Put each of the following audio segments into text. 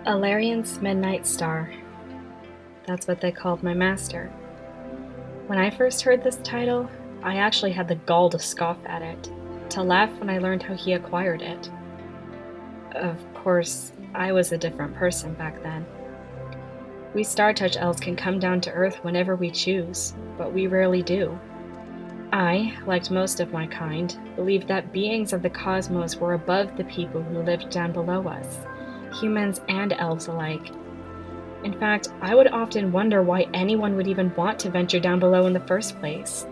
Alarian's Midnight Star. That's what they called my master. When I first heard this title, I actually had the gall to scoff at it, to laugh when I learned how he acquired it. Of course, I was a different person back then. We Star-Touch elves can come down to Earth whenever we choose, but we rarely do. I, like most of my kind, believed that beings of the cosmos were above the people who lived down below us, humans and elves alike. In fact, I would often wonder why anyone would even want to venture down below in the first place.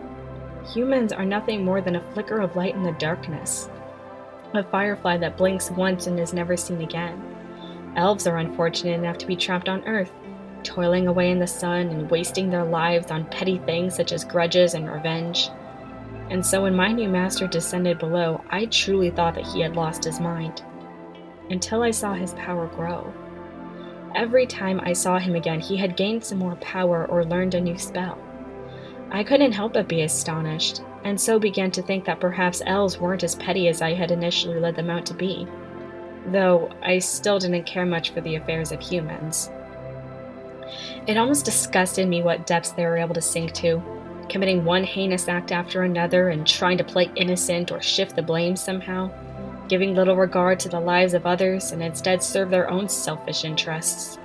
Humans are nothing more than a flicker of light in the darkness, a firefly that blinks once and is never seen again. Elves are unfortunate enough to be trapped on Earth, toiling away in the sun and wasting their lives on petty things such as grudges and revenge. And so when my new master descended below, I truly thought that he had lost his mind. Until I saw his power grow. Every time I saw him again, he had gained some more power or learned a new spell. I couldn't help but be astonished, and so began to think that perhaps elves weren't as petty as I had initially led them out to be, though I still didn't care much for the affairs of humans. It almost disgusted me what depths they were able to sink to, committing one heinous act after another and trying to play innocent or shift the blame somehow, giving little regard to the lives of others and instead serve their own selfish interests.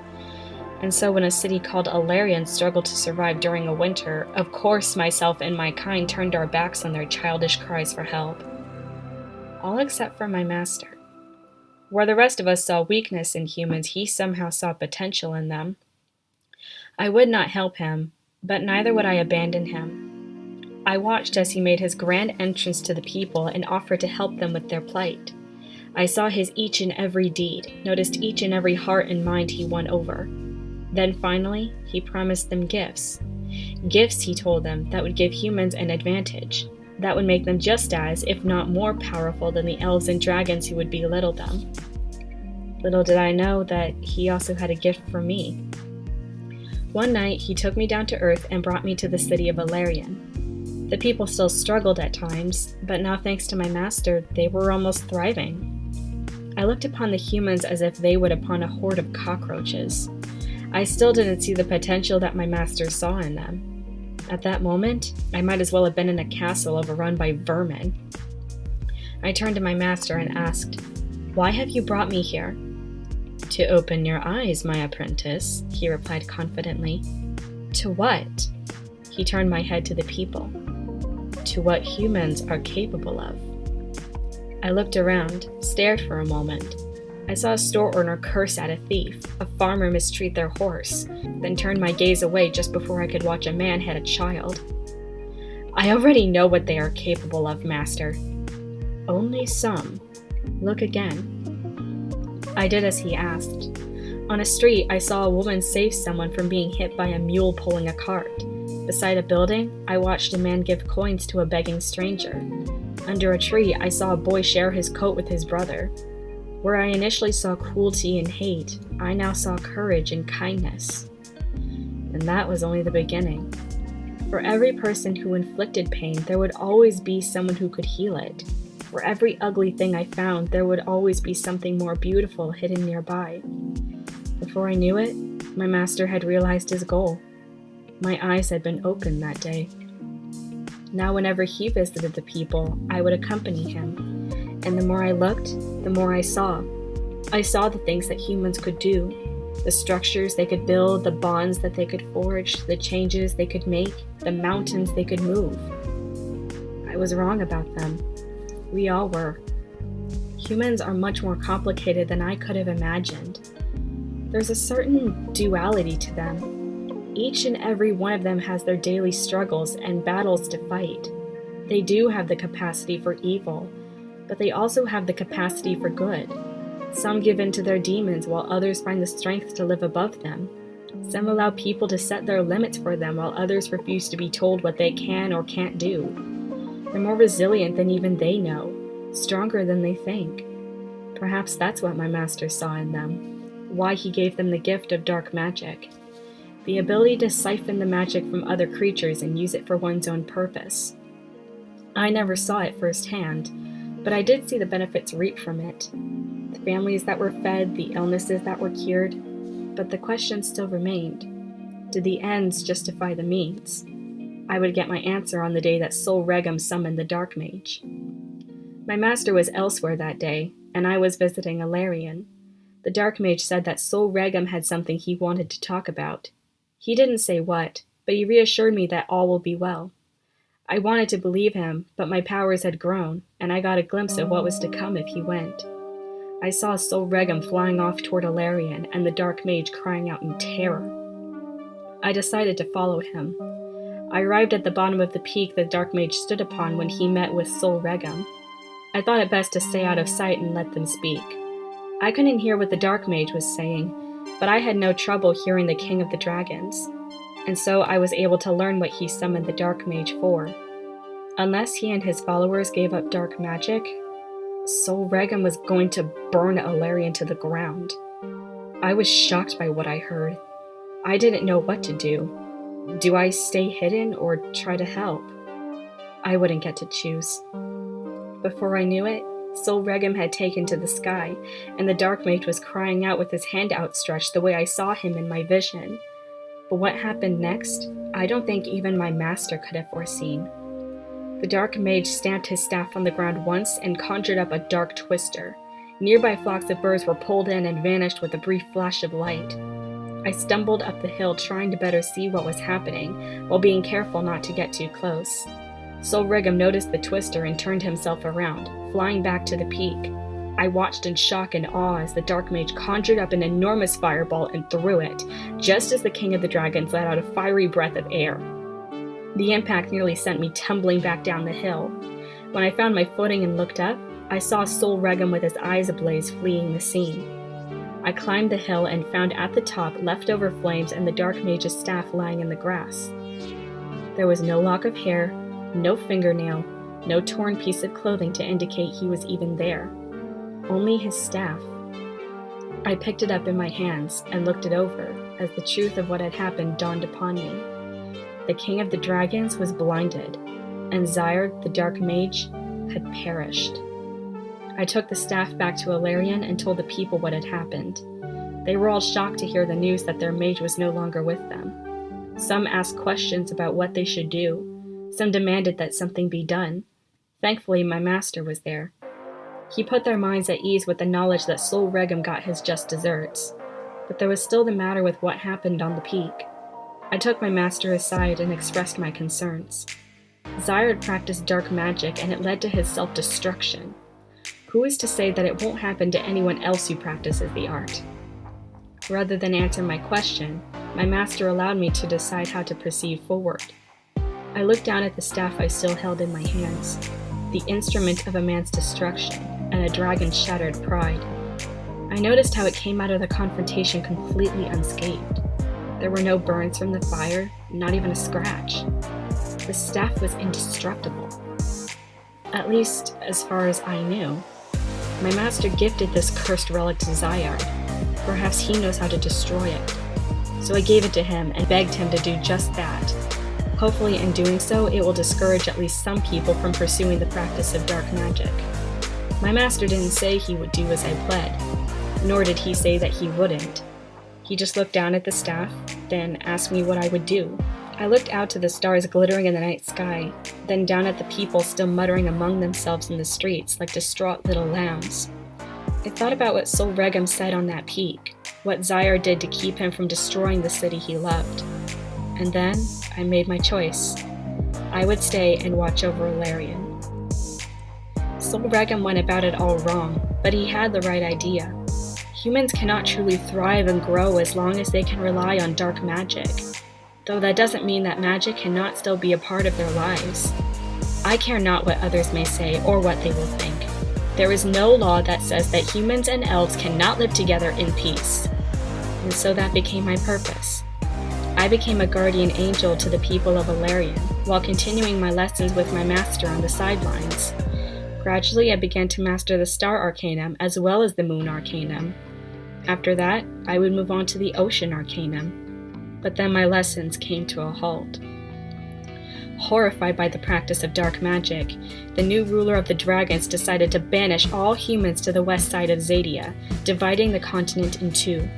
And so when a city called Alarian struggled to survive during a winter, of course myself and my kind turned our backs on their childish cries for help. All except for my master. Where the rest of us saw weakness in humans, he somehow saw potential in them. I would not help him, but neither would I abandon him. I watched as he made his grand entrance to the people and offered to help them with their plight. I saw his each and every deed, noticed each and every heart and mind he won over. Then finally, he promised them gifts. Gifts, he told them, that would give humans an advantage, that would make them just as, if not more powerful than the elves and dragons who would belittle them. Little did I know that he also had a gift for me. One night, he took me down to Earth and brought me to the city of Alarian. The people still struggled at times, but now thanks to my master, they were almost thriving. I looked upon the humans as if they would upon a horde of cockroaches. I still didn't see the potential that my master saw in them. At that moment, I might as well have been in a castle overrun by vermin. I turned to my master and asked, "Why have you brought me here?" "To open your eyes, my apprentice," he replied confidently. "To what?" He turned my head to the people. "To what humans are capable of." I looked around, stared for a moment. I saw a store owner curse at a thief, a farmer mistreat their horse, then turned my gaze away just before I could watch a man hit a child. "I already know what they are capable of, master." "Only some. Look again." I did as he asked. On a street, I saw a woman save someone from being hit by a mule pulling a cart. Beside a building, I watched a man give coins to a begging stranger. Under a tree, I saw a boy share his coat with his brother. Where I initially saw cruelty and hate, I now saw courage and kindness. And that was only the beginning. For every person who inflicted pain, there would always be someone who could heal it. For every ugly thing I found, there would always be something more beautiful hidden nearby. Before I knew it, my master had realized his goal. My eyes had been opened that day. Now whenever he visited the people, I would accompany him. And the more I looked, the more I saw. I saw the things that humans could do, the structures they could build, the bonds that they could forge, the changes they could make, the mountains they could move. I was wrong about them. We all were. Humans are much more complicated than I could have imagined. There's a certain duality to them. Each and every one of them has their daily struggles and battles to fight. They do have the capacity for evil, but they also have the capacity for good. Some give in to their demons while others find the strength to live above them. Some allow people to set their limits for them while others refuse to be told what they can or can't do. They're more resilient than even they know, stronger than they think. Perhaps that's what my master saw in them, why he gave them the gift of dark magic. The ability to siphon the magic from other creatures and use it for one's own purpose. I never saw it firsthand, but I did see the benefits reaped from it. The families that were fed, the illnesses that were cured. But the question still remained. Did the ends justify the means? I would get my answer on the day that Sol Regum summoned the Dark Mage. My master was elsewhere that day, and I was visiting Alarion. The Dark Mage said that Sol Regum had something he wanted to talk about. He didn't say what, but he reassured me that all will be well. I wanted to believe him, but my powers had grown, and I got a glimpse of what was to come if he went. I saw Sol Regum flying off toward Alarion, and the Dark Mage crying out in terror. I decided to follow him. I arrived at the bottom of the peak the Dark Mage stood upon when he met with Sol Regum. I thought it best to stay out of sight and let them speak. I couldn't hear what the Dark Mage was saying, but I had no trouble hearing the King of the Dragons, and so I was able to learn what he summoned the Dark Mage for. Unless he and his followers gave up dark magic, Sol Regum was going to burn Alarion to the ground. I was shocked by what I heard. I didn't know what to do. Do I stay hidden or try to help? I wouldn't get to choose. Before I knew it, Sol Regum had taken to the sky, and the Dark Mage was crying out with his hand outstretched the way I saw him in my vision. But what happened next, I don't think even my master could have foreseen. The Dark Mage stamped his staff on the ground once and conjured up a dark twister. Nearby flocks of birds were pulled in and vanished with a brief flash of light. I stumbled up the hill trying to better see what was happening, while being careful not to get too close. Sol Regum noticed the twister and turned himself around, flying back to the peak. I watched in shock and awe as the Dark Mage conjured up an enormous fireball and threw it, just as the King of the Dragons let out a fiery breath of air. The impact nearly sent me tumbling back down the hill. When I found my footing and looked up, I saw Sol Regum with his eyes ablaze fleeing the scene. I climbed the hill and found at the top leftover flames and the Dark Mage's staff lying in the grass. There was no lock of hair, no fingernail, no torn piece of clothing to indicate he was even there. Only his staff. I picked it up in my hands and looked it over as the truth of what had happened dawned upon me. The King of the Dragons was blinded, and Zyard, the Dark Mage, had perished. I took the staff back to Alarion and told the people what had happened. They were all shocked to hear the news that their mage was no longer with them. Some asked questions about what they should do. Some demanded that something be done. Thankfully, my master was there. He put their minds at ease with the knowledge that Sol Regum got his just deserts. But there was still the matter with what happened on the peak. I took my master aside and expressed my concerns. Zyard practiced dark magic and it led to his self-destruction. Who is to say that it won't happen to anyone else who practices the art? Rather than answer my question, my master allowed me to decide how to proceed forward. I looked down at the staff I still held in my hands, the instrument of a man's destruction and a dragon's shattered pride. I noticed how it came out of the confrontation completely unscathed. There were no burns from the fire, not even a scratch. The staff was indestructible. At least, as far as I knew. My master gifted this cursed relic to Zyard. Perhaps he knows how to destroy it. So I gave it to him and begged him to do just that. Hopefully in doing so, it will discourage at least some people from pursuing the practice of dark magic. My master didn't say he would do as I pled, nor did he say that he wouldn't. He just looked down at the staff, then asked me what I would do. I looked out to the stars glittering in the night sky, then down at the people still muttering among themselves in the streets like distraught little lambs. I thought about what Sol Regum said on that peak, what Zyard did to keep him from destroying the city he loved. And then I made my choice. I would stay and watch over Alarion. Sol Regum went about it all wrong, but he had the right idea. Humans cannot truly thrive and grow as long as they can rely on dark magic, though that doesn't mean that magic cannot still be a part of their lives. I care not what others may say or what they will think. There is no law that says that humans and elves cannot live together in peace. And so that became my purpose. I became a guardian angel to the people of Alarion, while continuing my lessons with my master on the sidelines. Gradually, I began to master the Star Arcanum as well as the Moon Arcanum. After that, I would move on to the Ocean Arcanum. But then my lessons came to a halt. Horrified by the practice of dark magic, the new ruler of the dragons decided to banish all humans to the west side of Zadia, dividing the continent in two.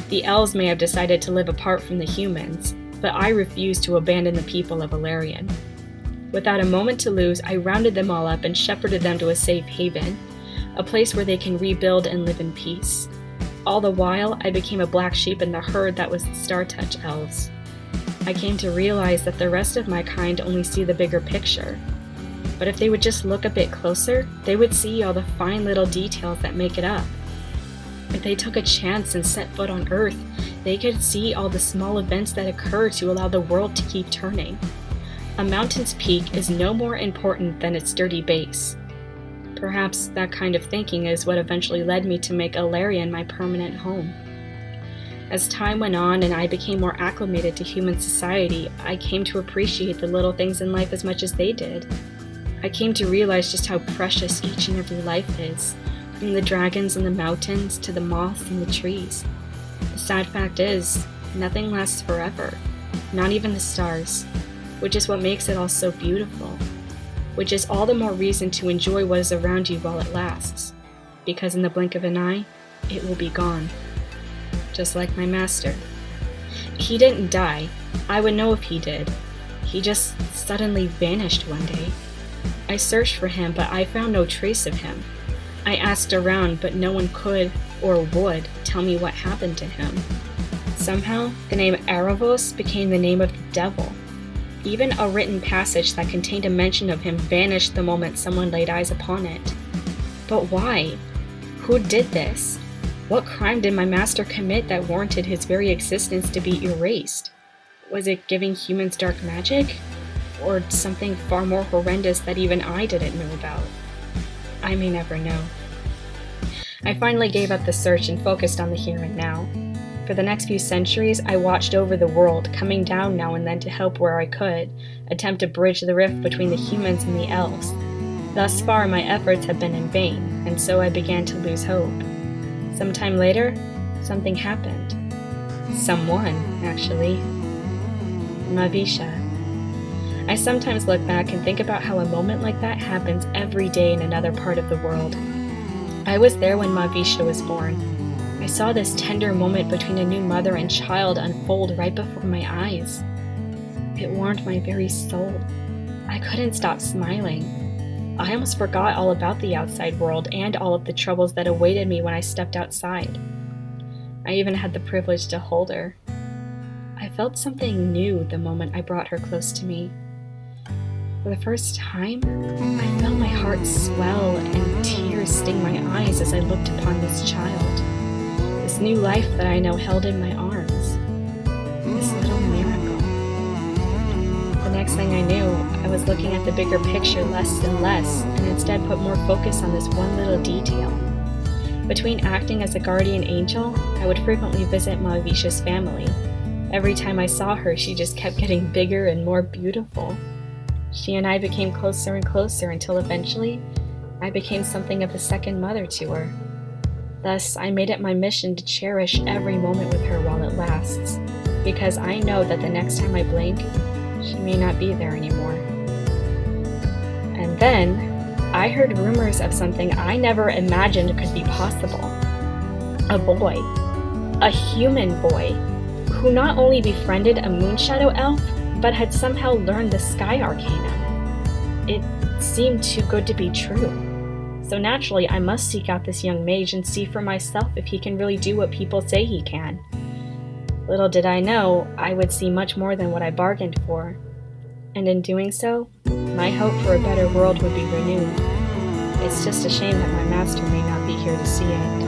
The elves may have decided to live apart from the humans, but I refused to abandon the people of Valerian. Without a moment to lose, I rounded them all up and shepherded them to a safe haven, a place where they can rebuild and live in peace. All the while, I became a black sheep in the herd that was the Startouch elves. I came to realize that the rest of my kind only see the bigger picture. But if they would just look a bit closer, they would see all the fine little details that make it up. If they took a chance and set foot on Earth, they could see all the small events that occur to allow the world to keep turning. A mountain's peak is no more important than its sturdy base. Perhaps that kind of thinking is what eventually led me to make Alarion my permanent home. As time went on and I became more acclimated to human society, I came to appreciate the little things in life as much as they did. I came to realize just how precious each and every life is, from the dragons in the mountains to the moths in the trees. The sad fact is, nothing lasts forever, not even the stars, which is what makes it all so beautiful, which is all the more reason to enjoy what is around you while it lasts, because in the blink of an eye, it will be gone. Just like my master. He didn't die. I would know if he did. He just suddenly vanished one day. I searched for him, but I found no trace of him. I asked around, but no one could or would tell me what happened to him. Somehow, the name Aravos became the name of the devil. Even a written passage that contained a mention of him vanished the moment someone laid eyes upon it. But why? Who did this? What crime did my master commit that warranted his very existence to be erased? Was it giving humans dark magic? Or something far more horrendous that even I didn't know about? I may never know. I finally gave up the search and focused on the here and now. For the next few centuries, I watched over the world, coming down now and then to help where I could, attempt to bridge the rift between the humans and the elves. Thus far, my efforts have been in vain, and so I began to lose hope. Sometime later, something happened. Someone, actually. Mavisha. I sometimes look back and think about how a moment like that happens every day in another part of the world. I was there when Mavisha was born. I saw this tender moment between a new mother and child unfold right before my eyes. It warmed my very soul. I couldn't stop smiling. I almost forgot all about the outside world and all of the troubles that awaited me when I stepped outside. I even had the privilege to hold her. I felt something new the moment I brought her close to me. For the first time, I felt my heart swell and tears sting my eyes as I looked upon this child. This new life that I know held in my arms. This little miracle. The next thing I knew, I was looking at the bigger picture less and less, and instead put more focus on this one little detail. Between acting as a guardian angel, I would frequently visit Mavisha's family. Every time I saw her, she just kept getting bigger and more beautiful. She and I became closer and closer until eventually, I became something of a second mother to her. Thus, I made it my mission to cherish every moment with her while it lasts, because I know that the next time I blink, she may not be there anymore. And then, I heard rumors of something I never imagined could be possible. A boy. A human boy, who not only befriended a Moonshadow elf, but had somehow learned the Sky Arcana. It seemed too good to be true. So naturally, I must seek out this young mage and see for myself if he can really do what people say he can. Little did I know, I would see much more than what I bargained for. And in doing so, my hope for a better world would be renewed. It's just a shame that my master may not be here to see it.